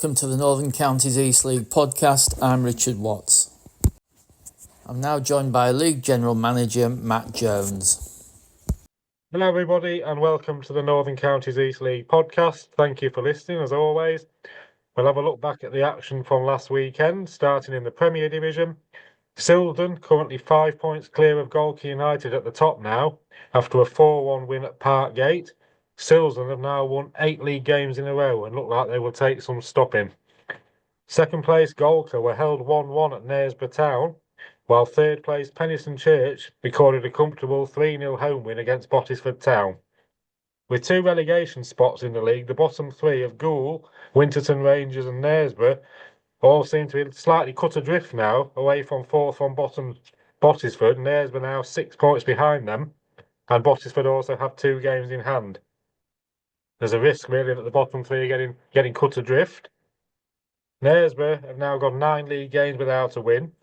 welcome to the Northern Counties East League podcast. I'm Richard Watts. I'm now joined by League General Manager Matt Jones. Hello everybody and welcome to the Northern Counties East League podcast. Thank you for listening as always. We'll have a look back at the action from last weekend, starting in the Premier Division. Silverton currently 5 points clear of Galkey United at the top now, after a 4-1 win at Parkgate. Silverton have now won 8 league games in a row and look like they will take some stopping. Second place Galker were held 1-1 at Knaresborough Town, while third place Penistone Church recorded a comfortable 3-0 home win against Bottisford Town. With 2 relegation spots in the league, the bottom 3 of Goole, Winterton Rangers and Knaresborough all seem to be slightly cut adrift now, away from fourth from bottom Bottisford. Knaresborough now 6 points behind them, and Bottisford also have 2 games in hand. There's a risk really that the bottom 3 are getting cut adrift. Knaresborough have now got 9 league games without a win,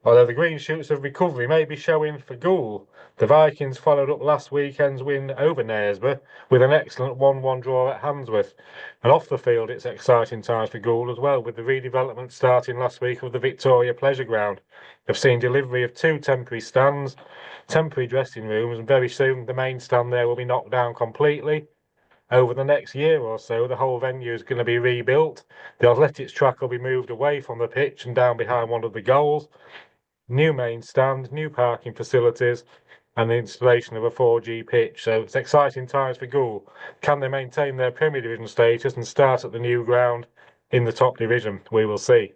although the green shoots of recovery may be showing for Goole. The Vikings followed up last weekend's win over Knaresborough with an excellent 1-1 draw at Handsworth. And off the field, it's exciting times for Goole as well, with the redevelopment starting last week of the Victoria Pleasure Ground. They've seen delivery of 2 temporary stands, temporary dressing rooms, and very soon the main stand there will be knocked down completely. Over the next year or so, the whole venue is going to be rebuilt. The athletics track will be moved away from the pitch and down behind one of the goals. New main stand, new parking facilities, and the installation of a 4G pitch. So it's exciting times for Goole. Can they maintain their Premier Division status and start at the new ground in the top division? We will see.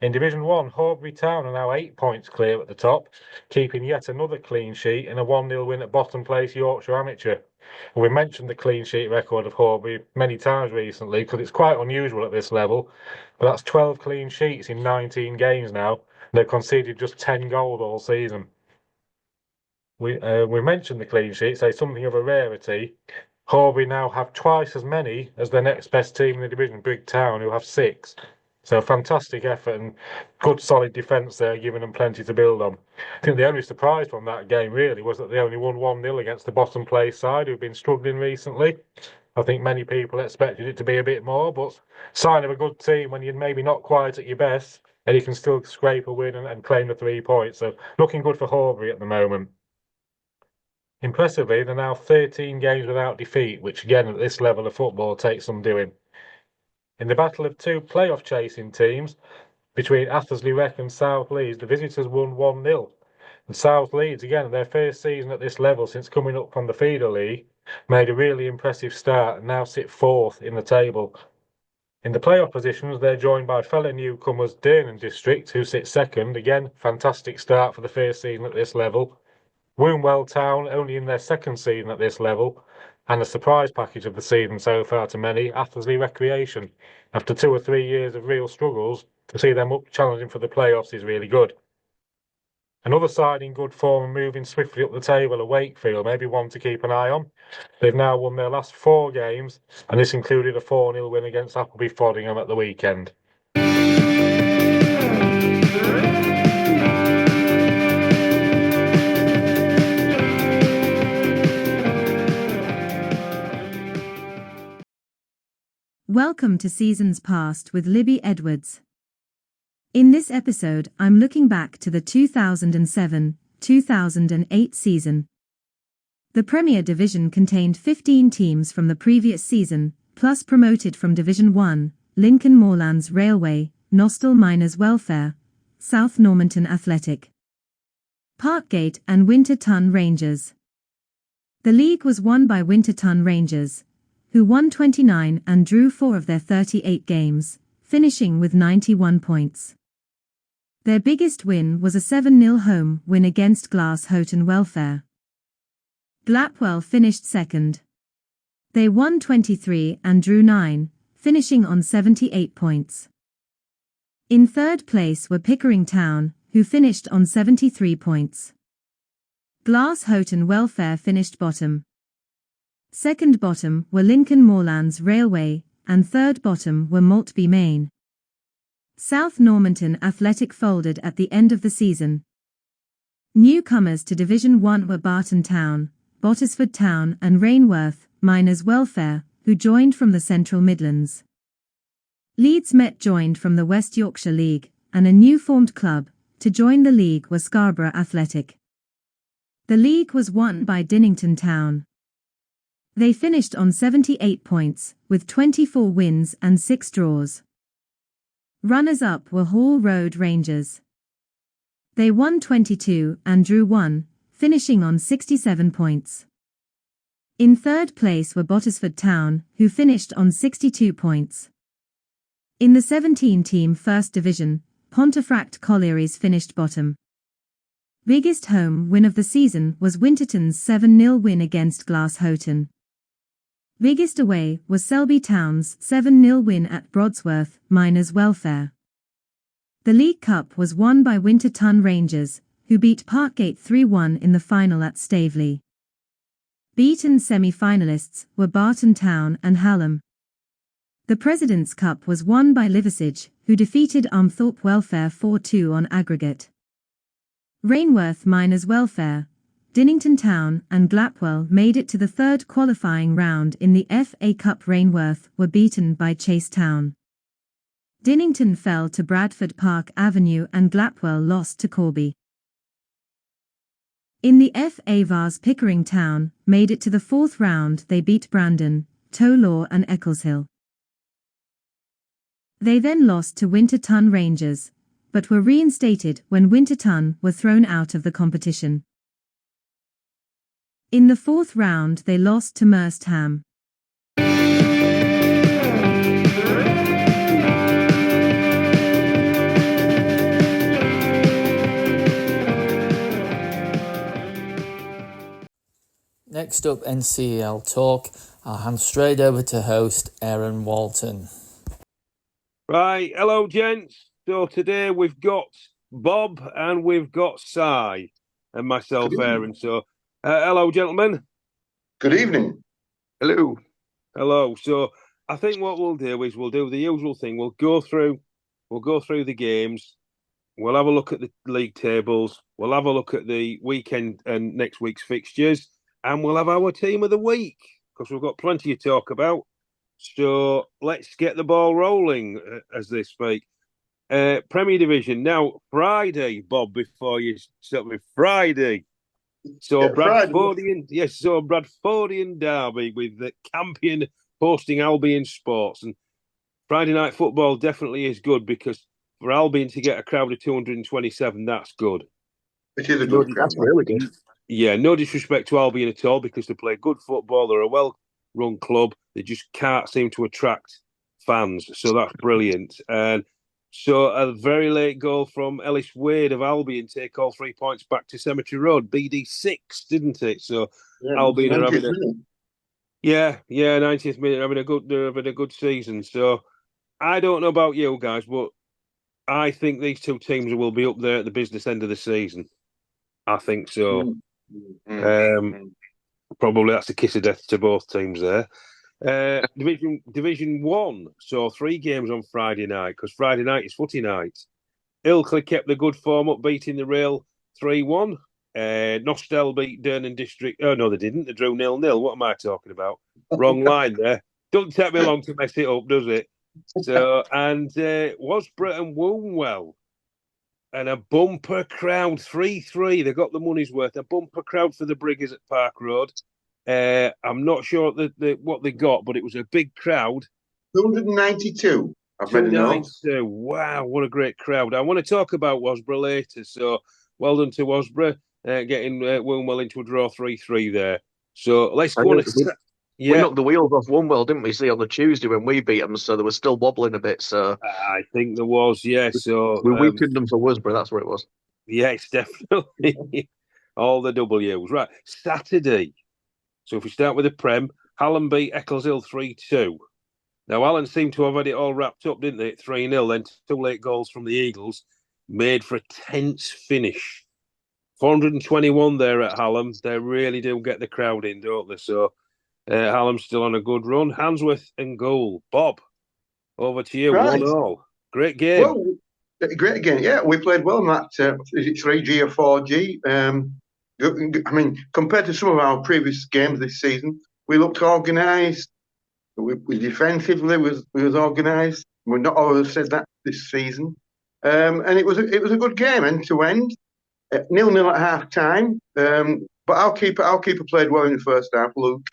In Division 1, Horbury Town are now 8 points clear at the top, keeping yet another clean sheet in a 1-0 win at bottom place Yorkshire Amateur. And we mentioned the clean sheet record of Horbury many times recently because it's quite unusual at this level, but that's 12 clean sheets in 19 games now, and they've conceded just 10 goals all season. We mentioned the clean sheets, so something of a rarity. Horbury now have twice as many as their next best team in the division, Brigg Town, who have 6. So fantastic effort and good solid defence there, giving them plenty to build on. I think the only surprise from that game really was that they only won 1-0 against the bottom place side, who've been struggling recently. I think many people expected it to be a bit more, but sign of a good team when you're maybe not quite at your best and you can still scrape a win and claim the 3 points. So looking good for Horbury at the moment. Impressively, they're now 13 games without defeat, which again at this level of football takes some doing. In the battle of 2 playoff chasing teams between Athersley Rec and South Leeds, the visitors won 1-0. And South Leeds, again, their first season at this level since coming up from the feeder league, made a really impressive start and now sit 4th in the table. In the playoff positions, they're joined by fellow newcomers Durnan District, who sit 2nd. Again, fantastic start for the first season at this level. Wombwell Town, only in their 2nd season at this level, and a surprise package of the season so far to many, Athersley Recreation. After 2 or 3 years of real struggles, to see them up challenging for the playoffs is really good. Another side in good form and moving swiftly up the table are Wakefield, maybe one to keep an eye on. They've now won their last 4 games, and this included a 4-0 win against Appleby Frodingham at the weekend. Welcome to Seasons Past with Libby Edwards. In this episode, I'm looking back to the 2007-2008 season. The Premier Division contained 15 teams from the previous season, plus promoted from Division 1, Lincoln Moorlands Railway, Nostell Miners Welfare, South Normanton Athletic, Parkgate and Winterton Rangers. The league was won by Winterton Rangers, who won 29 and drew 4 of their 38 games, finishing with 91 points. Their biggest win was a 7-0 home win against Glass Houghton Welfare. Blapwell finished 2nd. They won 23 and drew 9, finishing on 78 points. In 3rd place were Pickering Town, who finished on 73 points. Glass Houghton Welfare finished bottom. 2nd bottom were Lincoln Moorlands Railway, and 3rd bottom were Maltby Main. South Normanton Athletic folded at the end of the season. Newcomers to Division 1 were Barton Town, Bottisford Town and Rainworth Miners Welfare, who joined from the Central Midlands. Leeds Met joined from the West Yorkshire League, and a new formed club to join the league was Scarborough Athletic. The league was won by Dinnington Town. They finished on 78 points, with 24 wins and 6 draws. Runners-up were Hall Road Rangers. They won 22 and drew 1, finishing on 67 points. In third place were Bottisford Town, who finished on 62 points. In the 17-team First Division, Pontefract Collieries finished bottom. Biggest home win of the season was Winterton's 7-0 win against Glass Houghton. Biggest away was Selby Town's 7-0 win at Broadsworth Miners' Welfare. The League Cup was won by Winterton Rangers, who beat Parkgate 3-1 in the final at Staveley. Beaten semi-finalists were Barton Town and Hallam. The President's Cup was won by Liversedge, who defeated Armthorpe Welfare 4-2 on aggregate. Rainworth Miners' Welfare, Dinnington Town and Glapwell made it to the third qualifying round in the FA Cup. Rainworth were beaten by Chase Town. Dinnington fell to Bradford Park Avenue and Glapwell lost to Corby. In the FA Vase, Pickering Town made it to the fourth round. They beat Brandon, Tolaw and Eccleshill. They then lost to Winterton Rangers, but were reinstated when Winterton were thrown out of the competition. In the fourth round they lost to Merstham. Next up, NCEL talk. I'll hand straight over to host Aaron Walton. Right, hello gents. So today we've got Bob and we've got Si and myself, Aaron. So hello gentlemen. Good evening. Hello. Hello. So I think what we'll do is we'll do the usual thing. We'll go through the games. We'll have a look at the league tables. We'll have a look at the weekend and next week's fixtures, and we'll have our team of the week because we've got plenty to talk about. So let's get the ball rolling, as they speak. Premier Division. Now, Friday, Bob, before you start with Friday. So Yeah, Bradfordian derby with the Campion hosting Albion Sports. And Friday night football definitely is good because for Albion to get a crowd of 227, that's good. It is a good crowd. That's really good. Yeah, no disrespect to Albion at all because they play good football. They're a well-run club. They just can't seem to attract fans. So that's brilliant. And so a very late goal from Ellis Wade of Albion take all 3 points back to Cemetery Road. BD6, didn't it? So Yeah, Albion are having 90th minute having a good season. So I don't know about you guys, but I think these two teams will be up there at the business end of the season. I think so. Probably that's a kiss of death to both teams there. Division 1, so 3 games on Friday night, because Friday night is footy night. Ilkley kept the good form up, beating the Rail 3-1. Nostell beat Durnan District. Oh, no, they didn't. They drew 0-0. What am I talking about? Wrong line there. Doesn't take me long to mess it up, does it? So, and Wasborough and Wombwell. And a bumper crowd, 3-3. They got the money's worth. A bumper crowd for the Briggers at Park Road. I'm not sure what they got, but it was a big crowd. 292. I've made a note. Wow, what a great crowd. I want to talk about Wasborough later. So well done to Wasborough, getting Wombwell into a draw 3-3 there. So let's go on. We knocked the wheels off Wombwell, didn't we, see, on the Tuesday when we beat them, so they were still wobbling a bit. So I think there was, yeah. So we weakened them for Wasborough, that's what it was. Yes, definitely. All the W's. Right, Saturday. So if we start with the Prem, Hallam beat Eccleshill 3-2. Now, Hallam seemed to have had it all wrapped up, didn't they, at 3-0. Then 2 late goals from the Eagles made for a tense finish. 421 there at Hallam. They really do get the crowd in, don't they? So Hallam's still on a good run. Handsworth and goal. Bob, over to you. Right. 1-1. Great game. Well, great game. Yeah, we played well in that. Is it 3G or 4G? I mean, compared to some of our previous games this season, we looked organised. We defensively we was organised. We've not always said that this season. And it was a good game end to end. 0-0 at half time. But our keeper played well in the first half. Luke,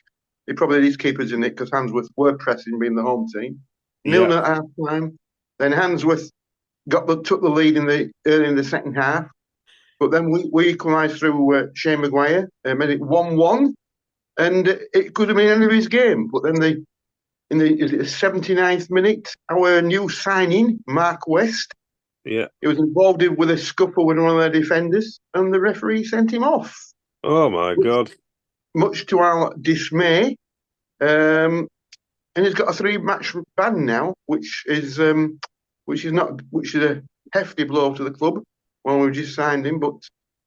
he probably had his keepers in it because Handsworth were pressing, being the home team. 0-0 at half time. Then Handsworth took the lead early in the second half. But then we equalised through Shane Maguire, made it 1-1, and it could have been end of his game. But then in the 79th minute, our new signing, Mark West, he was involved with a scuffle with one of their defenders, and the referee sent him off. Oh my God! Much to our dismay, and he's got a 3-match ban now, which is a hefty blow to the club when we just signed him. But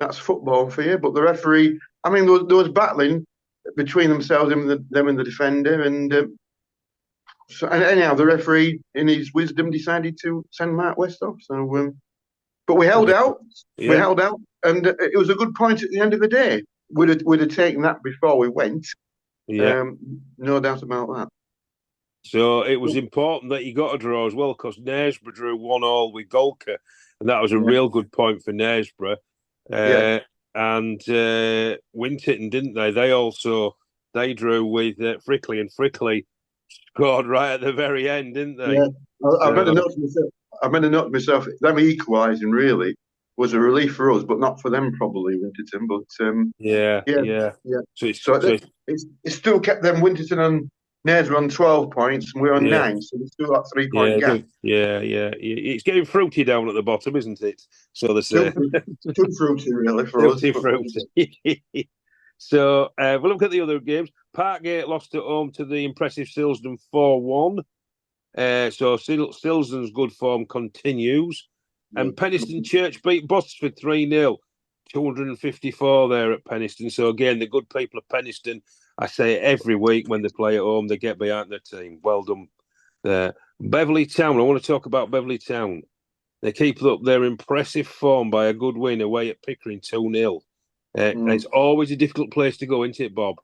that's football for you. But the referee, I mean, there was battling between themselves, them and the defender, and so anyhow, the referee, in his wisdom, decided to send Mark West off. So, but we held out. We held out, and it was a good point at the end of the day. We'd have taken that before we went. No doubt about that. So it was important that you got a draw as well, because Knaresborough drew 1-1 with Golka, and that was a real good point for Knaresborough. And Winterton, didn't they? They drew with Frickley, and Frickley scored right at the very end, didn't they? Yeah, I made a note to myself. Them equalising really was a relief for us, but not for them probably, Winterton. But So it still kept them, Winterton and Knaresborough, on 12 points, and we're on 9, so we still got 3-point gap. It's getting fruity down at the bottom, isn't it? So they say. Too fruity, really, for us. Too fruity. So we'll look at the other games. Parkgate lost at home to the impressive Silsden 4-1. So Silsden's good form continues. And Penistone Church beat Botsford 3-0. 254 there at Penistone. So again, the good people of Penistone, I say it every week when they play at home, they get behind their team. Well done there. Beverley Town, I want to talk about Beverley Town. They keep up their impressive form by a good win away at Pickering 2-0. It's always a difficult place to go, isn't it, Bob?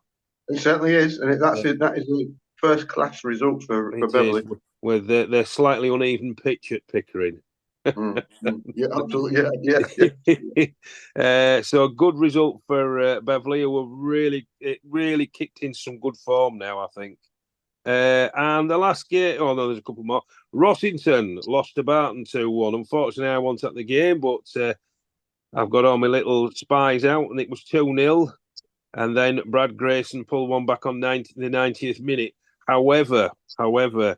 It certainly is, and that is the first-class result for Beverley. With their slightly uneven pitch at Pickering. Yeah, absolutely. So a good result for Beverley, who were really kicked in some good form now, I think. And the last game, there's a couple more. Rossington lost to Barton 2-1. Unfortunately, I wasn't at the game, but I've got all my little spies out, and it was 2-0. And then Brad Grayson pulled one back on the 90th minute. However, somebody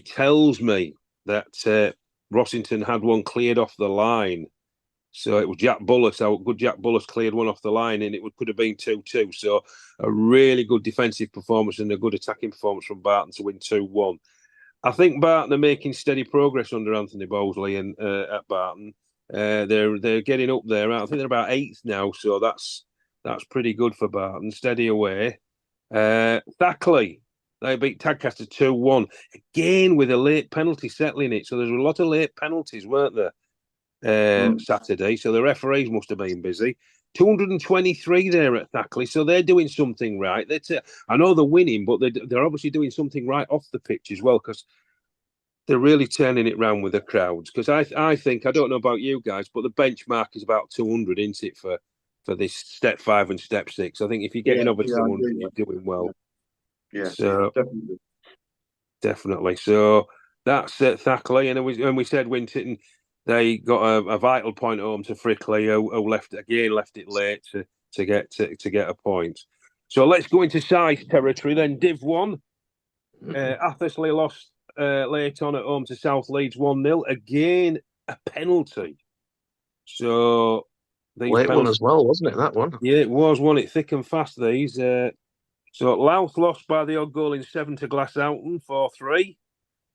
tells me that Rossington had one cleared off the line. So it was Jack Bullis. Our good Jack Bullis cleared one off the line, and it could have been 2-2. So a really good defensive performance and a good attacking performance from Barton to win 2-1. I think Barton are making steady progress under Anthony Bosley and at Barton. They're getting up there. I think they're about 8th now, so that's pretty good for Barton. Steady away. Thackley, they beat Tadcaster 2-1 again with a late penalty settling it. So there's a lot of late penalties, weren't there? Saturday. So the referees must have been busy. 223 there at Thackley, so they're doing something right. I know they're winning, but they're obviously doing something right off the pitch as well, because they're really turning it round with the crowds. Because I think, I don't know about you guys, but the benchmark is about 200, isn't it, for this step 5 and step 6? I think if you're getting over 200, you're doing well. Yeah, so definitely. So that's Thackley, and we said Winterton, they got a vital point home to Frickley, who left it late to get a point. So let's go into size territory then. Div 1, Athersley lost late on at home to South Leeds 1-0. Again, a penalty. So late one as well, wasn't it, that one? Yeah, it was, wasn't it? Thick and fast, these. So Louth lost by the odd goal in 7 to Glasshoughton, 4-3.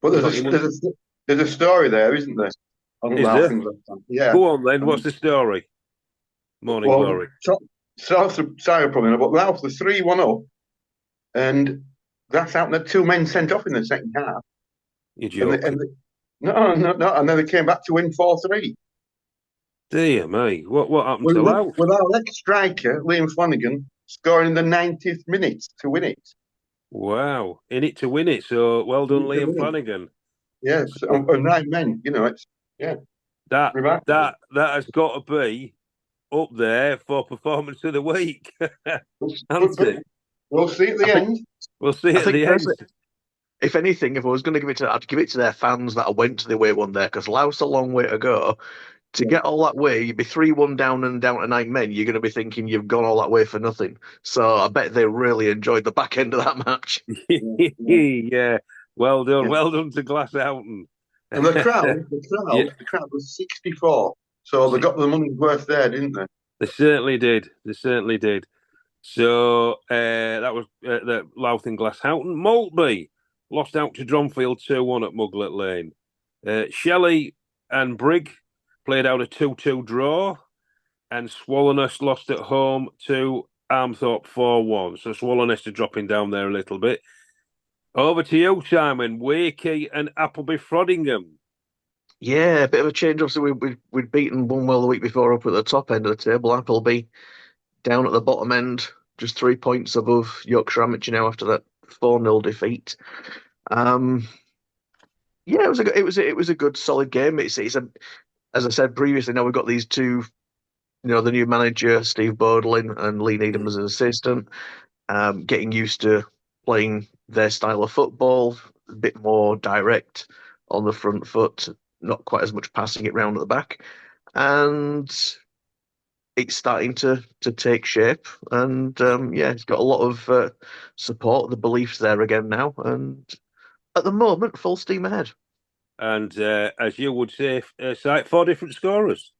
But there's a story there, isn't there? Is there? Yeah. Go on then. What's the story? Morning Glory. Sorry, probably not, but Louth were 3-1 up, and Glasshoughton had 2 men sent off in the second half. You're joking. No, and then they came back to win 4-3. Dear me, what happened to Louth? With our ex-striker, Liam Flanagan, scoring in the 90th minute to win it. Wow, in it to win it. So well done, Liam Brilliant. Flanagan. Yes, So 9 men. It's that remarkable. that has got to be up there for performance of the week, hasn't But it? we'll see at I the think end. We'll see I at think the end. personally, if anything, if I was going to give it to, I'd give it to their fans that I went to the away one there because Laos a long way to go. To get all that way, you'd be 3-1 down and down to 9 men. You're going to be thinking you've gone all that way for nothing. So I bet they really enjoyed the back end of that match. Yeah. Yeah, well done, Yeah. well done to Glass Houghton. And the crowd, Yeah, the crowd was 64. So they got the money's worth there, didn't they? they certainly did. They certainly did. So that was the Louth and Glass Houghton. Maltby lost out to Dronfield 2-1 at Muglet Lane. Shelley and Brigg played out a 2-2 draw, and Swallownest lost at home to Armthorpe 4-1. So Swallownest are dropping down there a little bit. Over to you, Simon. Wakey and Appleby Frodingham. Yeah, a bit of a change. Obviously, we'd beaten Bunwell the week before up at the top end of the table. Appleby down at the bottom end, just 3 points above Yorkshire Amateur now after that 4-0 defeat. Yeah, it was a good solid game. It's a, as I said previously. Now we've got these two, the new manager Steve Bodlin and Lee Needham as an assistant, getting used to playing their style of football, a bit more direct on the front foot, not quite as much passing it round at the back, and it's starting to take shape. And yeah, it's got a lot of support. The beliefs there again now, and at the moment, full steam ahead. And as you would say, cite 4 different scorers.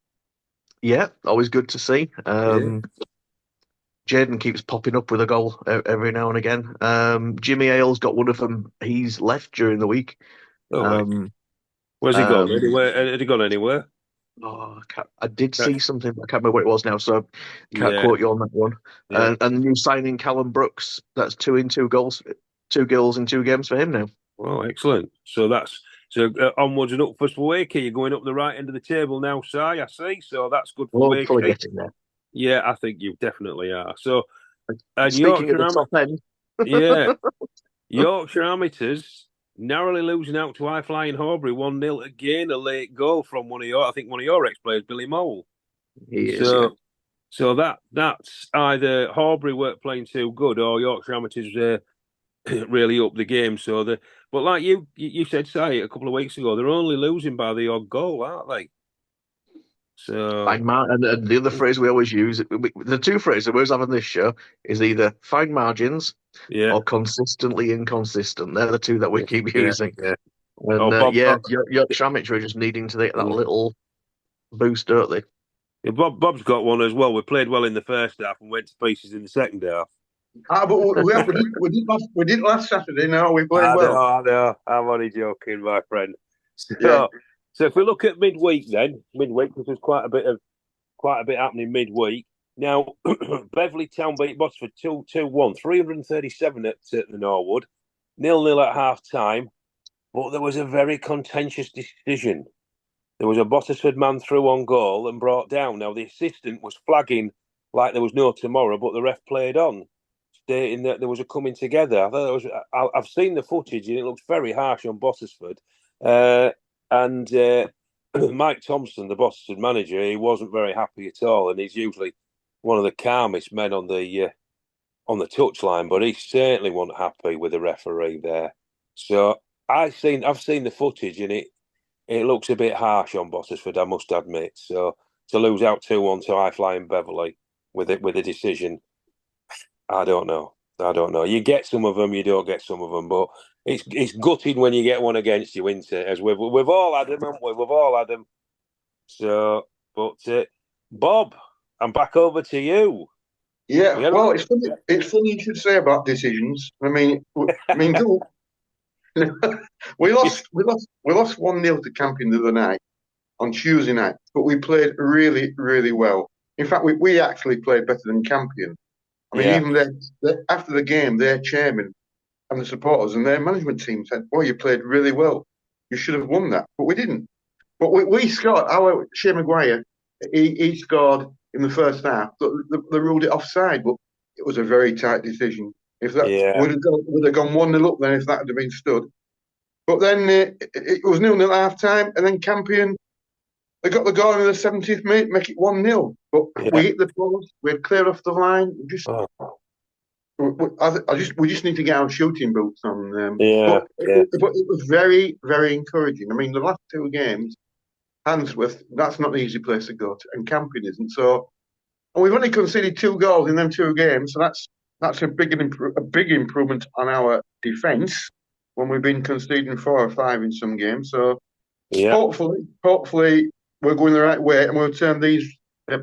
Yeah, always good to see. Yeah. Jaden keeps popping up with a goal every now and again. Jimmy Ailes got one of them. He's left during the week. Oh, right. Um, Where's he gone? um, Anywhere? Had he gone anywhere? I did see something, but I can't remember what it was now, so I can't Yeah, quote you on that one. yeah. And new signing Callum Brooks. That's 2 goals, 2 goals in 2 games for him now. Oh, excellent. So that's onwards and up for Wakey. You're going up the right end of the table now, Si. I see. So that's good for Hopefully Wakey. getting there. Yeah, I think you definitely are. So, and Speaking at the top end, yeah, Yorkshire Amateurs narrowly losing out to High Flying Horbury 1-0 again. A late goal from one of your ex-players, Billy Mole. he is. So, Yeah. so that's either Horbury weren't playing too good or Yorkshire Amateurs really up the game. But like you said, Si, a couple of weeks ago, they're only losing by the odd goal, aren't they? So And the other phrase we always use, the two phrases we always have on this show, is either fine margins yeah, or consistently inconsistent. They're the two that we keep yeah, using. yeah. And Oh, Bob, Yorkshire Amateur are just needing to get that little boost, don't they? yeah, Bob's got one as well. We played well in the first half and went to pieces in the second half. But we did last Saturday. No, we played well. I know. I'm only joking, my friend. Yeah. So if we look at midweek, because there's quite a bit happening midweek. Now, Beverley Town beat Botsford 2-1, 337 at the Norwood, 0-0 at half time. But there was a very contentious decision. There was a Botsford man through on goal and brought down. Now, the assistant was flagging like there was no tomorrow, but the ref played on, stating that there was a coming together. I thought I've seen the footage and it looks very harsh on Botsford. And Mike Thompson, the Botsford manager, he wasn't very happy at all, and he's usually one of the calmest men on the touchline, but he certainly wasn't happy with the referee there. So I've seen the footage, and it looks a bit harsh on Botsford, I must admit. So to lose out 2-1 to High Flying Beverley with a decision, I don't know. You get some of them, you don't get some of them, but it's gutting when you get one against you, isn't it? As we've all had them, haven't we? We've all had them. So, but Bob, I'm back over to you. Yeah. Well, it's funny. It's funny you should say about decisions. We lost 1-0 to Campion the other night on Tuesday night, but we played really, really well. In fact, we actually played better than Campion. Even after the game, their chairman and the supporters and their management team said, "Well, you played really well. You should have won that," but we didn't. But we scored. Shea Maguire, he scored in the first half. They ruled it offside, but it was a very tight decision. If that would have gone 1-0 up, then if that had been stood. But then it was 0-0 at half time, and then Campion, they got the goal in the 70th minute, make it 1-0. But we hit the post, we're clear off the line. We just need to get our shooting boots on. But it was very, very encouraging. I mean, the last two games, Handsworth, that's not an easy place to go to, and Campion isn't. So, and we've only conceded 2 goals in them 2 games, so that's a big improvement on our defence when we've been conceding 4 or 5 in some games. So, hopefully, we're going the right way, and we'll turn these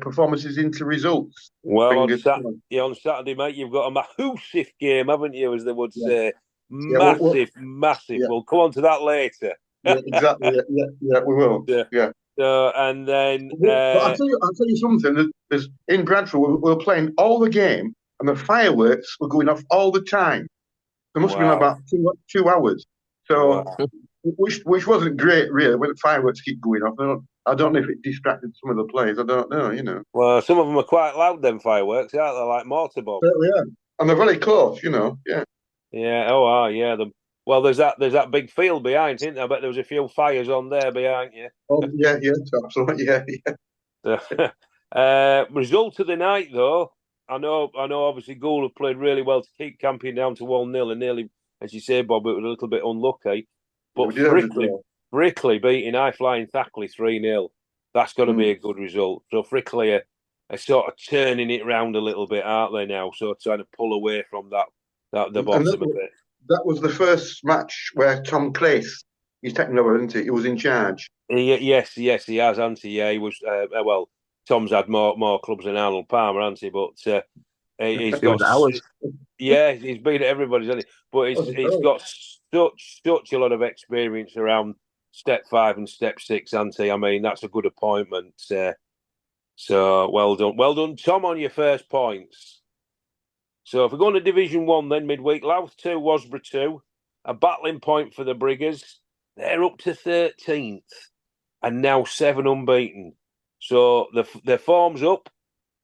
performances into results. Well, on Saturday, mate, you've got a massive game, haven't you, as they would say? Massive. Yeah. We'll come on to that later. Yeah, exactly. Yeah, we will. Yeah. So, and then, but I'll tell you something. There's in Bradford, we were playing all the game, and the fireworks were going off all the time. There must have been about 2 hours. So, which wasn't great, really, when the fireworks keep going off. I don't know if it distracted some of the players. I don't know, Well, some of them are quite loud, them fireworks, aren't they? Like mortar bombs. Yeah, and they're very close, yeah. Yeah. Oh, yeah. Well, there's that big field behind, isn't there? I bet there was a few fires on there behind you. Oh, yeah, absolutely, yeah. Result of the night, though. I know. Obviously, Gould have played really well to keep Campion down to 1-0, and nearly, as you say, Bob, it was a little bit unlucky. But Frickley beating High Flying Thackley 3-0. That's got to be a good result. So Frickley are sort of turning it round a little bit, aren't they now? So trying to pull away from the bottom a bit. That was the first match where Tom Clace, he's taken over, isn't he? He was in charge. Yes, he has, hasn't he? Yeah, he was. Well, Tom's had more clubs than Arnold Palmer, hasn't he? But he's got ours. Yeah, he's been at everybody's, hasn't he? But he's got such a lot of experience around step 5 and step 6, hasn't he? I mean, that's a good appointment. So well done, Tom, on your first points. So if we go on to Division 1 then, midweek, Louth 2, Wasborough 2, a battling point for the Briggers. They're up to 13th and now 7 unbeaten. So their form's up,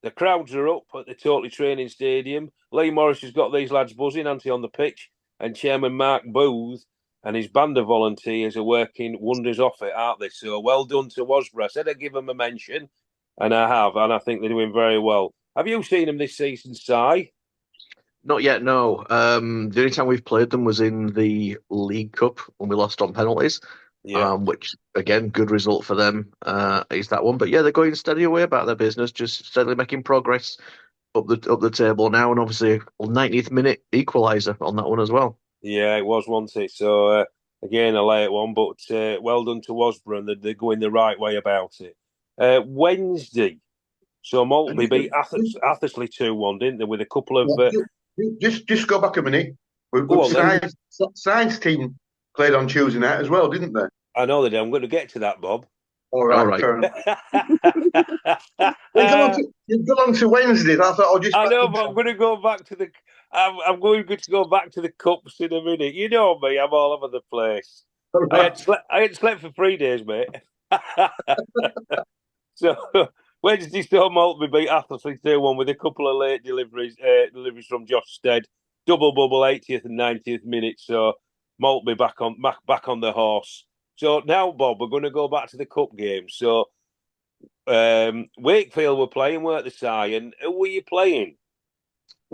the crowds are up at the Totally Training Stadium. Lee Morris has got these lads buzzing, hasn't he, on the pitch? And Chairman Mark Booth and his band of volunteers are working wonders off it, aren't they? So well done to Wasborough. I said I'd give them a mention, and I have, and I think they're doing very well. Have you seen them this season, Si? Not yet, no. The only time we've played them was in the League Cup when we lost on penalties. Yeah. Which, again, good result for them is that one. But yeah, they're going steady away about their business, just steadily making progress up the table now. And obviously, 90th minute equaliser on that one as well. Yeah, it was, wasn't it? So, again, a late one, but well done to Wasborough, and they're going the right way about it. Wednesday, so Maltby beat Athersley 2-1, didn't they, with a couple of... Just go back a minute. Science team played on Tuesday night as well, didn't they? I know they did. I'm going to get to that, Bob. All right. You've gone on to Wednesday. I know, but I'm going to go back to the... I'm going to go back to the cups in a minute. You know me, I'm all over the place. Right. I hadn't slept for 3 days, mate. So Wednesday, Stone Maltby beat Athersley 2-1 with a couple of late deliveries from Josh Stead. Double bubble, 80th and 90th minute. So Maltby back on the horse. So now, Bob, we're going to go back to the cup game. So Wakefield were playing, weren't they, Si? And who were you playing?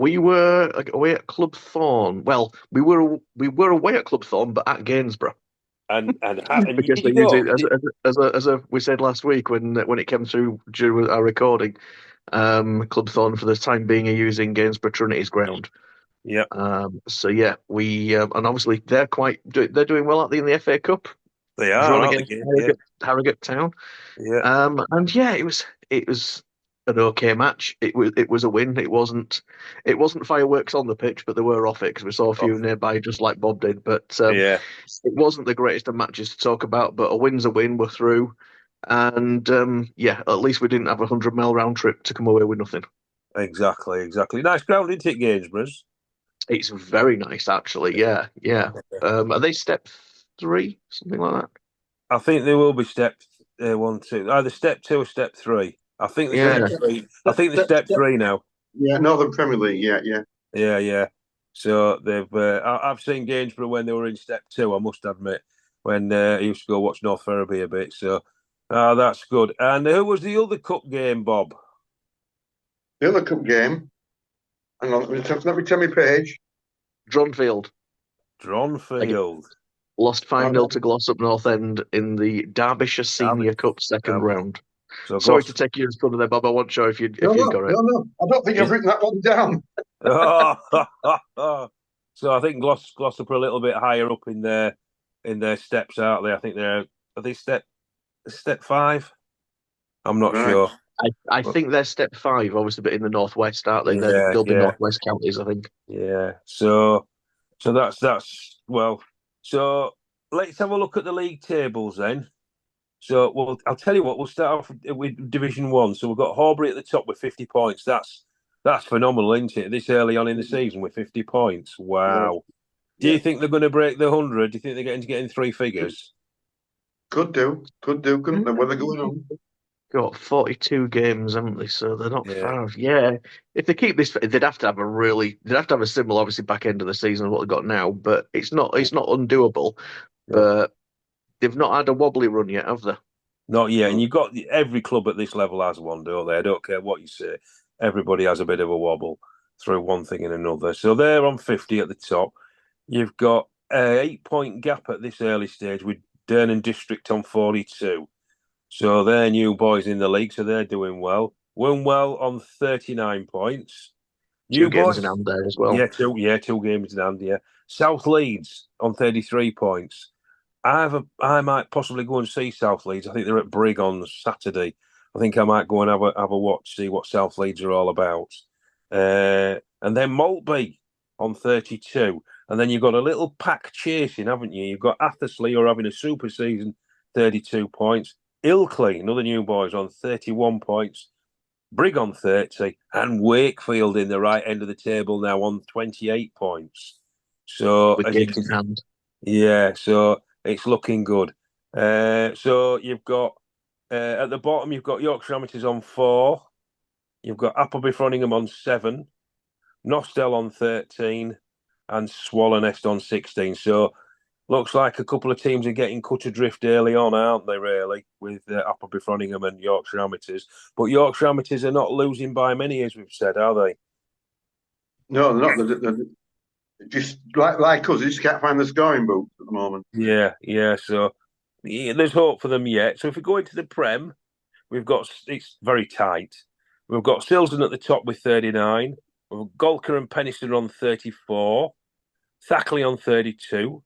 We were away at Club Thorn. Well, we were away at Club Thorn, but at Gainsborough. And because they use it as we said last week when it came through during our recording, Club Thorn for the time being are using Gainsborough Trinity's ground. Yeah. So yeah, we and obviously they're doing well in the FA Cup. They are against Harrogate Town. Yeah. And yeah, it was an okay match. It was a win. It wasn't fireworks on the pitch, but there were off it because we saw a few nearby, just like Bob did. But it wasn't the greatest of matches to talk about. But a win's a win. We're through, and at least we didn't have 100-mile round trip to come away with nothing. Exactly. Nice ground, isn't it, Gainsborough's? It's very nice, actually. Yeah. Are they step 3, something like that? I think they will be step 1, 2, either step 2 or step 3. I think they're step 3. I think they're step 3 now. Yeah, Northern Premier League. Yeah. Yeah. So they've. I've seen Gainsborough when they were in Step 2. I must admit, when I used to go watch North Ferriby a bit. So that's good. And who was the other cup game, Bob? The other cup game. Hang on, let me tell my page. Dronfield Dronfield. lost 5-0 to Glossop North End in the Derbyshire Senior Cup second round. So Sorry to take you as thunder there, Bob. I wasn't sure if you'd got it. No. I don't think I've written that one down. So I think Glossop are a little bit higher up in their steps, aren't they? I think are they step 5? I'm not sure. I think they're Step 5, obviously, but in the northwest, aren't they? They'll be northwest counties, I think. Yeah. So that's well. So let's have a look at the league tables then. So I'll tell you what. We'll start off with Division 1. So we've got Horbury at the top with 50 points. That's phenomenal, isn't it? This early on in the season with 50 points. Wow. Do you think they're going to break the 100? Do you think they're going to get in 3 figures? Could do, couldn't they? Where they're going on? Got 42 games, haven't they? So they're not far off. Yeah, if they keep this, they'd have to have a similar, obviously, back end of the season of what they've got now. But it's not undoable. But they've not had a wobbly run yet, have they? Not yet. And you've got every club at this level has one, don't they? I don't care what you say. Everybody has a bit of a wobble through one thing and another. So they're on 50 at the top. You've got an 8-point gap at this early stage with Durnan District on 42. So they're new boys in the league, so they're doing well. Winwell on 39 points. Two games in hand there as well. Yeah, 2 games in hand, yeah. South Leeds on 33 points. I might possibly go and see South Leeds. I think they're at Brig on Saturday. I think I might go and have a watch, see what South Leeds are all about. And then Maltby on 32. And then you've got a little pack chasing, haven't you? You've got Athersley, who are having a super season, 32 points. Ilkley, another new boys, on 31 points. Brig on 30. And Wakefield in the right end of the table now on 28 points. So, with games in hand. Yeah, so it's looking good. So you've got, at the bottom, you've got Yorkshire Amateurs on 4. You've got Appleby Froningham on 7. Nostell on 13. And Swallownest on 16. So looks like a couple of teams are getting cut adrift early on, aren't they, really, with Appleby Froningham and Yorkshire Amateurs. But Yorkshire Amateurs are not losing by many, as we've said, are they? No, they're not. They're just like us, they just can't find the scoring book at the moment. Yeah. So there's hope for them yet. So if we go into the Prem, it's very tight. We've got Silsden at the top with 39. We've got Golker and Penistone on 34. Thackley on 32.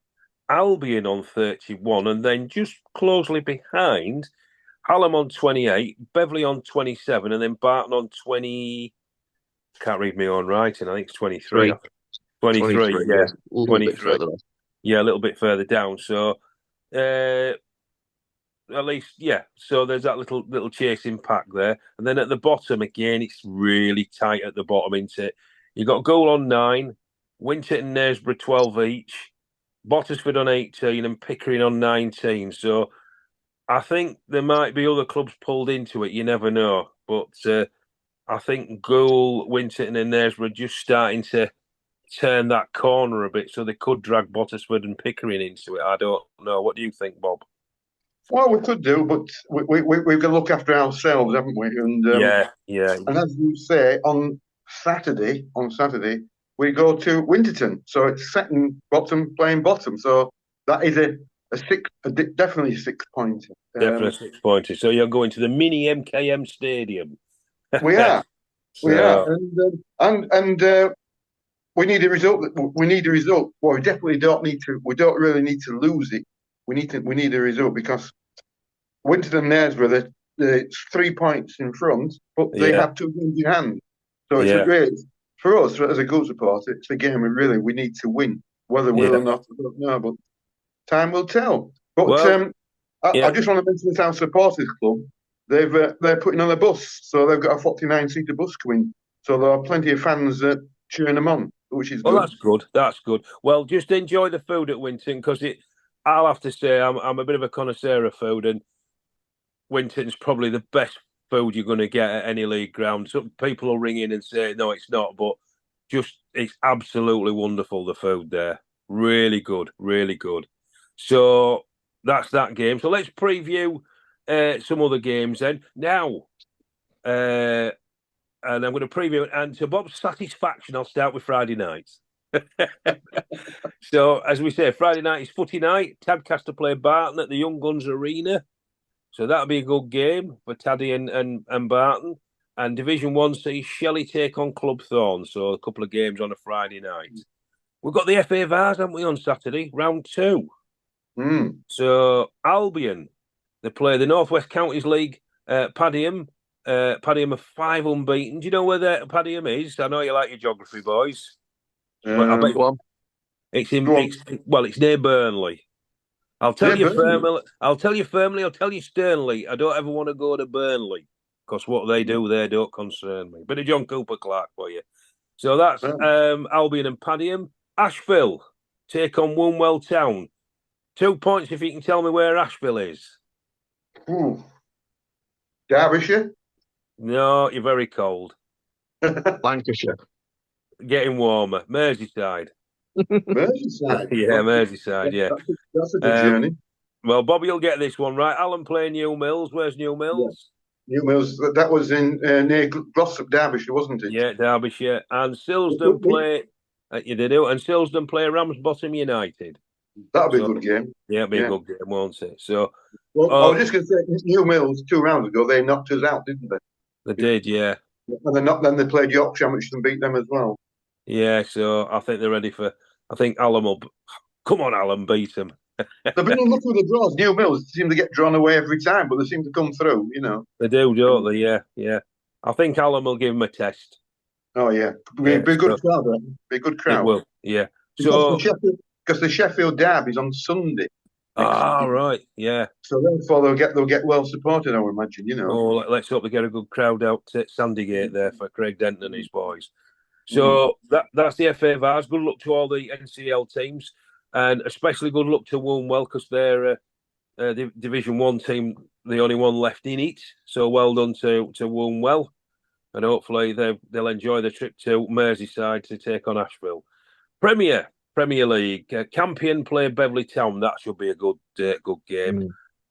Albion on 31. And then just closely behind, Hallam on 28. Beverley on 27. And then Barton on 20. Can't read my own writing. I think it's 23. 23, yeah. A little bit further on. Yeah, a little bit further down. So, at least, yeah. So there's that little chasing pack there. And then at the bottom, again, it's really tight at the bottom, isn't it? You've got Goal on 9, Winton and Knaresborough 12 each, Bottisford on 18 and Pickering on 19. So I think there might be other clubs pulled into it. You never know. But I think Goal, Winton and Knaresborough are just starting to turn that corner a bit, so they could drag Bottisford and Pickering into it. I don't know. What do you think, Bob? Well, we could do, but we've got to look after ourselves, haven't we? And yeah. And as you say, on Saturday, we go to Winterton, so it's second bottom playing bottom. So that is definitely a 6 pointer. Definitely a 6 pointer. So you're going to the mini MKM Stadium. We are, and we need a result. We need a result. Well, we definitely don't need to. We don't really need to lose it. We need a result because Winterton and Knaresborough, they're 3 points in front, but they have 2 games in hand. So it's a great for us as a goal supporter. It's a game we need to win. Whether we'll or not, I don't know, but time will tell. But I just want to mention this our supporters club. They're putting on a bus, so they've got a 49-seater bus coming. So there are plenty of fans cheering them on, which is good. That's good. Well, just enjoy the food at Winton because I'll have to say I'm a bit of a connoisseur of food, and Winton's probably the best food you're going to get at any league ground. Some people will ring in and say no, it's not, but just it's absolutely wonderful, the food there. Really good, really good. So that's that game. So let's preview some other games then. Now, and I'm going to preview it. And to Bob's satisfaction, I'll start with Friday nights. So, as we say, Friday night is footy night. Tadcaster play Barton at the Young Guns Arena. So that'll be a good game for Taddy and Barton. And Division 1 sees Shelley take on Club Thorn. So a couple of games on a Friday night. We've got the FA Vars, haven't we, on Saturday? Round 2. So Albion, they play the North West Counties League, Padiham. Padiham are 5 unbeaten. Do you know where Padiham is? I know you like your geography, boys. But I bet it's near Burnley. I'll tell you firmly. I'll tell you sternly. I don't ever want to go to Burnley because what they do there don't concern me. Bit of John Cooper Clark for you. So that's Albion and Padiham. Ashville take on Woolwell Town. 2 points if you can tell me where Ashville is. Derbyshire? No, you're very cold. Lancashire. Getting warmer. Merseyside. Merseyside? Yeah, Merseyside, yeah. That's a good journey. Well, Bobby will get this one right. Alan play New Mills. Where's New Mills? Yeah. New Mills, that was in near Glossop, Derbyshire, wasn't it? Yeah, Derbyshire. And Silsden play... you did it. And Silsden play Ramsbottom United. That'll be a good game. Yeah, it'll be a good game, won't it? So, I was just going to say, New Mills 2 rounds ago, they knocked us out, didn't they? They did, yeah. And then they played Yorkshire, which and beat them as well. Yeah, so I think they're ready for. I think Alan will. Come on, Alan, beat them. They've been unlucky with the draws. New Mills seem to get drawn away every time, but they seem to come through. They do, don't they? Yeah, yeah. I think Alan will give them a test. Oh yeah, be a good crowd. Be a good crowd. It will, yeah. So because the Sheffield Derby's on Sunday. Right, yeah. So therefore they'll get well supported, I would imagine. Oh, let's hope they get a good crowd out at Sandygate there for Craig Denton and his boys. So that's the FA Vars. Good luck to all the NCEL teams, and especially good luck to Woolwell because they're the Division 1 team, the only one left in it. So well done to Woolwell, and hopefully they'll enjoy the trip to Merseyside to take on Ashville. Premier League, Campion play Beverley Town. That should be a good game.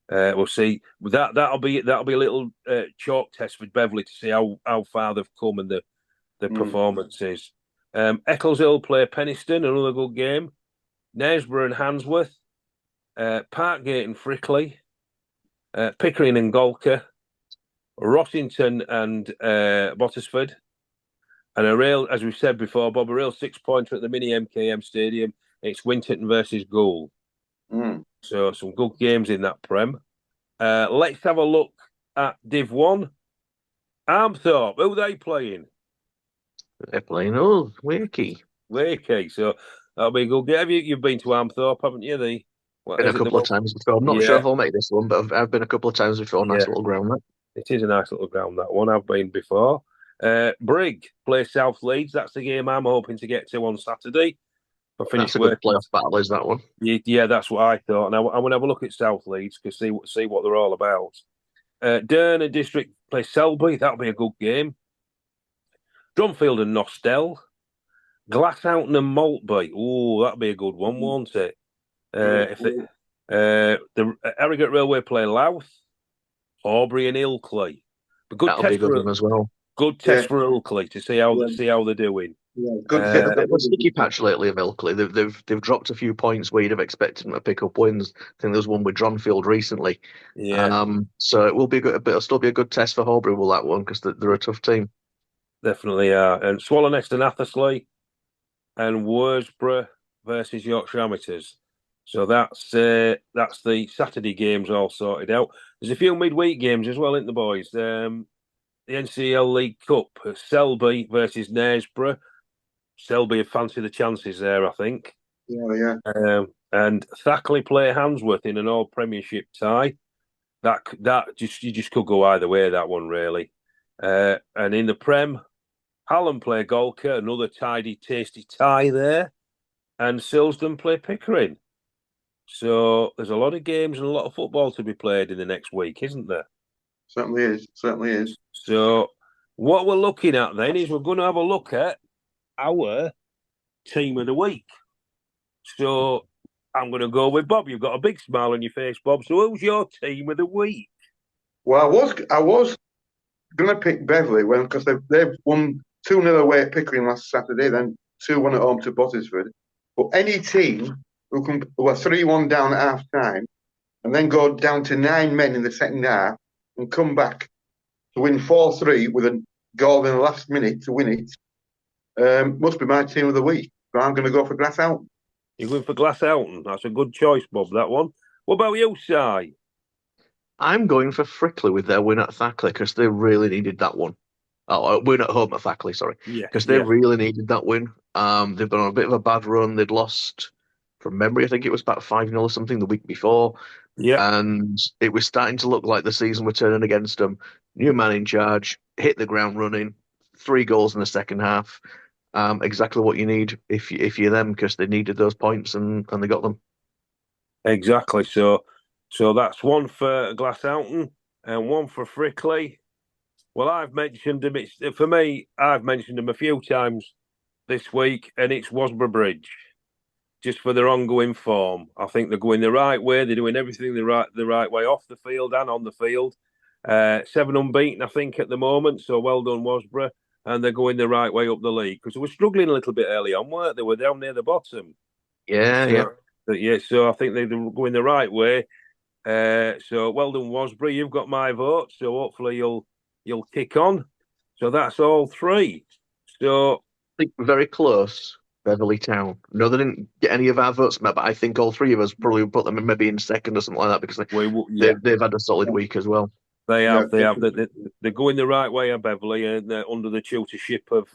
We'll see. That'll be a little chalk test for Beverley to see how far they've come and the performances. Eccleshill play Penistone, another good game. Knaresborough and Handsworth, Parkgate and Frickley, Pickering and Golker, Rossington and Bottisford. And a real, as we've said before, Bob, a real 6-pointer at the mini MKM Stadium. It's Winterton versus Goole. So some good games in that Prem. Let's have a look at Div 1. Armthorpe, who are they playing? They're playing Wakey. So that'll be a good game. You've been to Armthorpe, haven't you? Been a couple of times before. I'm not sure if I'll make this one, but I've been a couple of times before. Nice little ground, that. It is a nice little ground, that one. I've been before. Brig play South Leeds. That's the game I'm hoping to get to on Saturday. That's a good playoff battle, is that one? Yeah, that's what I thought. And I want to have a look at South Leeds to see what they're all about. Durn and District play Selby. That'll be a good game. Drumfield and Nostell. Glasshoughton and Maltby. Oh, that'll be a good one, won't it? The Harrogate Railway play Louth. Aubrey and Ilkley. That'll be a good one as well. Good test for Ilkley to see how they're doing. Yeah, good. A bit of a sticky patch lately of Ilkley. They've dropped a few points where you'd have expected them to pick up wins. I think there was one with Dronfield recently. Yeah. So it will be good, but it'll still be a good test for Horbury, will that one, because they're a tough team. Definitely are. And Swallownest and Athersley, and Worsborough versus Yorkshire Amateurs. So that's the Saturday games all sorted out. There's a few midweek games as well, isn't there, boys? The NCEL League Cup, Selby versus Knaresborough. Selby fancy the chances there, I think. Yeah. And Thackley play Handsworth in an all Premiership tie. You just could go either way, that one really. And in the Prem, Hallam play Golker, another tidy, tasty tie there. And Silsden play Pickering. So there's a lot of games and a lot of football to be played in the next week, isn't there? Certainly is. So what we're looking at then is we're going to have a look at our team of the week. So I'm going to go with Bob. You've got a big smile on your face, Bob. So who's your team of the week? Well, I was going to pick Beverley because they've won 2-0 away at Pickering last Saturday, then 2-1 at home to Bottisford. But any team who are 3-1 down at half time and then go down to 9 men in the second half and come back to win 4-3 with a goal in the last minute to win it must be my team of the week. So I'm going to go for Glassalton. You're going for Glassalton. That's a good choice, Bob, that one. What about you, Si? I'm going for Frickley with their win at Thackley because they really needed that one. Oh, win at home at Thackley, sorry. Yeah. Because they really needed that win. They've been on a bit of a bad run. They'd lost, from memory, I think it was about 5-0 or something the week before. Yeah. And it was starting to look like the season were turning against them. New man in charge, hit the ground running, 3 goals in the second half. Exactly what you need if you're them, because they needed those points and they got them. Exactly. So that's one for Glassalton and one for Frickley. Well, I've mentioned them. For me, I've mentioned them a few times this week, and it's Wasborough Bridge, just for their ongoing form. I think they're going the right way. They're doing everything the right way off the field and on the field. 7 unbeaten, I think, at the moment. So well done, Wasborough. And they're going the right way up the league because they were struggling a little bit early on, weren't they? They were down near the bottom. Yeah. So I think they're going the right way. So well done, Wasborough. You've got my vote. So hopefully you'll kick on. So that's all 3. So I think very close, Beverley Town. No, they didn't get any of our votes, but I think all 3 of us probably put them maybe in second or something like that because they've had a solid week as well. They have. They're going the right way at Beverley, and under the tutorship of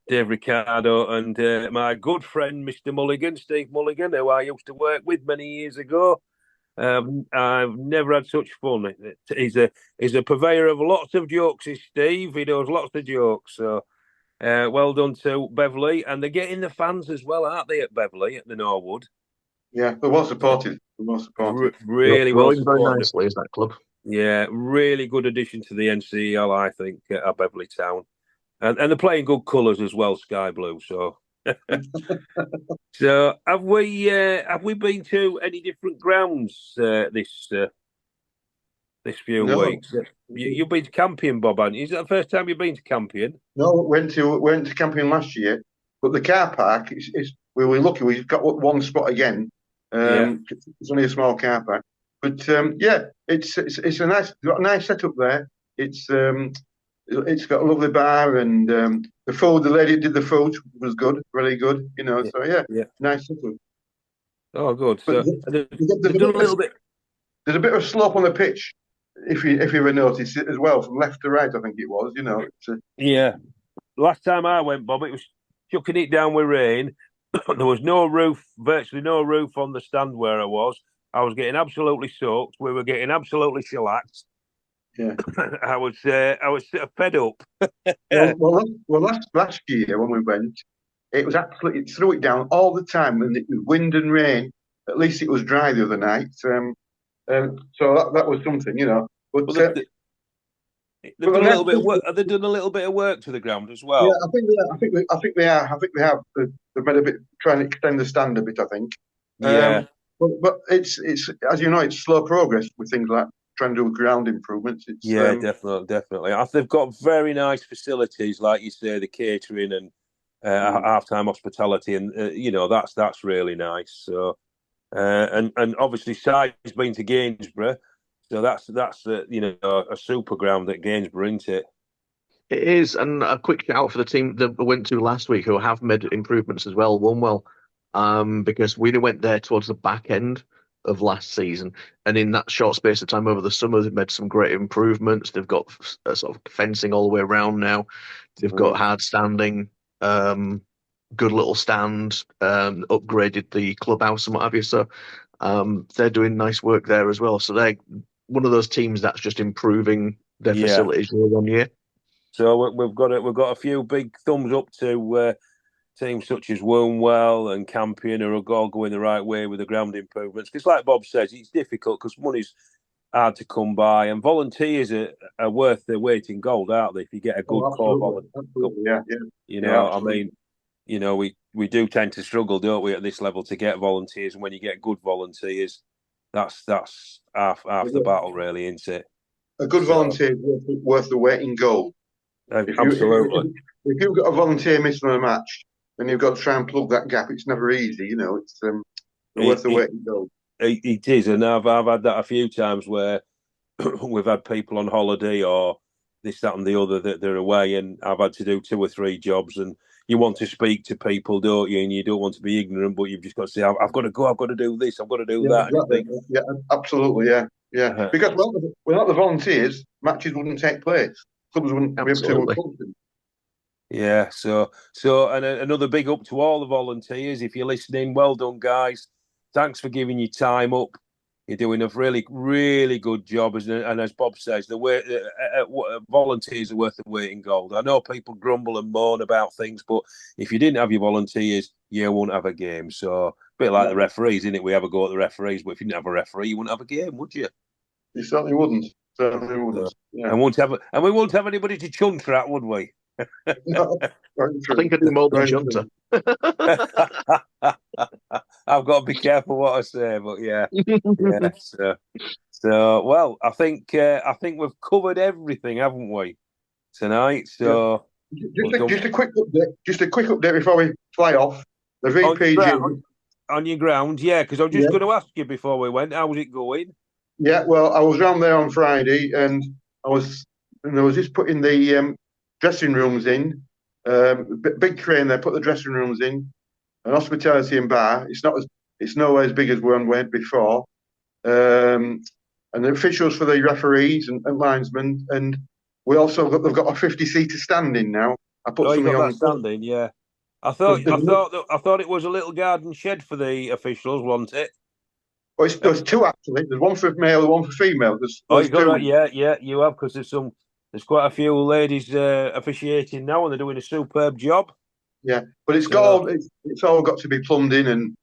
Dave Ricardo and my good friend, Mr. Mulligan, Steve Mulligan, who I used to work with many years ago. I've never had such fun. He's a purveyor of lots of jokes, is Steve. He does lots of jokes. So well done to Beverley. And they're getting the fans as well, aren't they, at Beverley, at the Norwood? Yeah, they're well supported. Really well supported. Very supported. nicely, is that club? Yeah, really good addition to the NCEL, I think, at Beverley Town. And they're playing good colours as well, sky blue. So, so have we been to any different grounds this few weeks? You've been to Campion, Bob, haven't you? Is that the first time you've been to Campion? No, went to Campion last year, but the car park is we were lucky. We've got one spot again. It's only a small car park, but it's a nice setup there. It's got a lovely bar and the food. The lady did the food was good, really good. Nice setup. Oh, good. But So they've done a little bit. There's a bit of slope on the pitch, if you ever notice it as well, from left to right. I think it was. Yeah. Last time I went, Bob, it was chucking it down with rain. There was no roof, virtually no roof on the stand where I was. I was getting absolutely soaked. We were getting absolutely shellacked. Yeah, I was fed up. last year when we went, it was absolutely, it threw it down all the time, and it was wind and rain. At least it was dry the other night. So that was something, But they've done a little bit of work. Have they done a little bit of work to the ground as well? Yeah, I think they are. I think they have. They've made a bit, trying to extend the stand a bit. I think. Yeah. But it's as you know, it's slow progress with things like trying to do ground improvements. Definitely. They've got very nice facilities, like you say, the catering and halftime hospitality, and that's really nice. So, and obviously, Si's been to Gainsborough, so that's a super ground at Gainsborough, isn't it? It is, and a quick shout out for the team that we went to last week, who have made improvements as well. Won well, because we went there towards the back end of last season, and in that short space of time over the summer, they've made some great improvements. They've got sort of fencing all the way around now. They've got hard standing, good little stand, upgraded the clubhouse and what have you. So they're doing nice work there as well. So they're one of those teams that's just improving their facilities year on year. So we've got a few big thumbs up to teams such as Wombwell and Campion, who are all going the right way with the ground improvements. Because, like Bob says, it's difficult because money's hard to come by, and volunteers are worth their weight in gold, aren't they? If you get a good core volunteer, yeah. I mean, we do tend to struggle, don't we, at this level to get volunteers. And when you get good volunteers, that's half the battle, really, isn't it? A good volunteer is worth the weight in gold. Absolutely. If you've got a volunteer missing on a match, then you've got to try and plug that gap. It's never easy, It's worth the weight in gold. It is, and I've had that a few times where we've had people on holiday or this, that, and the other that they're away, and I've had to do 2 or 3 jobs. And you want to speak to people, don't you? And you don't want to be ignorant, but you've just got to say, "I've got to go. I've got to do this. I've got to do that." Exactly. Yeah, absolutely. Yeah. Because without the volunteers, matches wouldn't take place. Clubs wouldn't be able to function. Yeah. So, and another big up to all the volunteers. If you're listening, well done, guys. Thanks for giving your time up. You're doing a really, really good job. And as Bob says, volunteers are worth the weight in gold. I know people grumble and moan about things, but if you didn't have your volunteers, you won't have a game. So, a bit like the referees, isn't it? We have a go at the referees, but if you didn't have a referee, you wouldn't have a game, would you? You certainly wouldn't. Yeah. And we won't have anybody to chunt at, would we? No, I think I'd be more than Junta. I've got to be careful what I say, but yeah. So well, I think we've covered everything, haven't we, tonight? So just a quick update before we fly off. The VPG on your ground, yeah. Because I was just going to ask you before we went, how was it going? Yeah, well, I was round there on Friday, and I was just putting the dressing rooms in. Big crane there, put the dressing rooms in. An hospitality and bar. It's nowhere as big as one went before. And the officials for the referees and linesmen, and they've got a 50-seater standing now. I put something on standing. Yeah, I thought it was a little garden shed for the officials, wasn't it? Well, there's 2 actually. There's one for male and one for female. You got that? Yeah, you have, because there's quite a few ladies officiating now, and they're doing a superb job. Yeah, but it's all got to be plumbed in and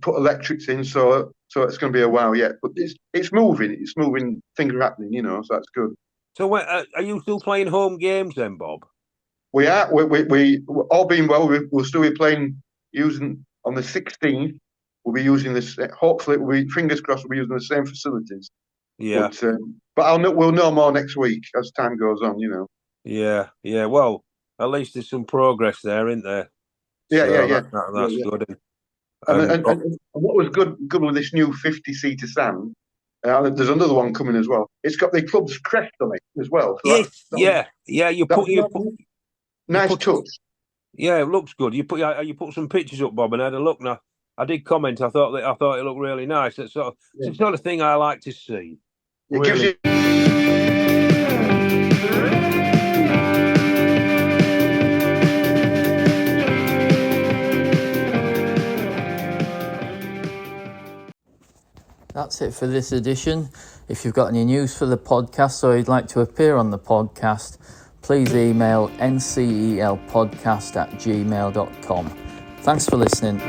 put electrics in, so it's going to be a while yet. But it's moving. It's moving. Things are happening, so that's good. So, are you still playing home games then, Bob? We are. We all being well. We'll still be playing using on the 16th. We'll be using this. Hopefully, fingers crossed, we'll be using the same facilities. Yeah. But we'll know more next week as time goes on. Yeah. Well, at least there's some progress there, isn't there? Yeah. That's good. And what was good with this new 50-seater stand, there's another one coming as well. It's got the club's crest on it as well. So yes, nice touch. Yeah, it looks good. You put some pictures up, Bob, and I had a look. Now I did comment. I thought it looked really nice. It's the sort of thing I like to see. It gives you. That's it for this edition. If you've got any news for the podcast or you'd like to appear on the podcast, please email ncelpodcast@gmail.com. Thanks for listening.